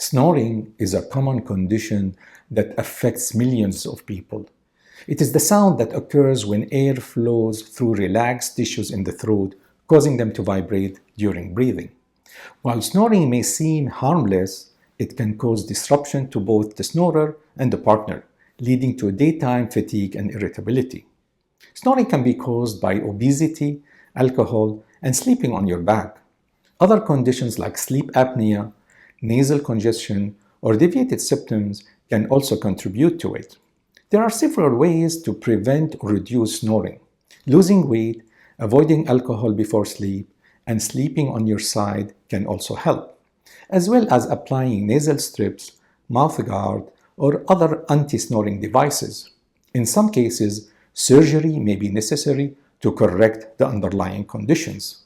Snoring is a common condition that affects millions of people. It is the sound that occurs when air flows through relaxed tissues in the throat, causing them to vibrate during breathing. While snoring may seem harmless, it can cause disruption to both the snorer and the partner, leading to daytime fatigue and irritability. Snoring can be caused by obesity, alcohol, and sleeping on your back. Other conditions like sleep apnea, nasal congestion, or deviated septums can also contribute to it. There are several ways to prevent or reduce snoring. Losing weight, avoiding alcohol before sleep, and sleeping on your side can also help, as well as applying nasal strips, mouthguard, or other anti-snoring devices. In some cases, surgery may be necessary to correct the underlying conditions.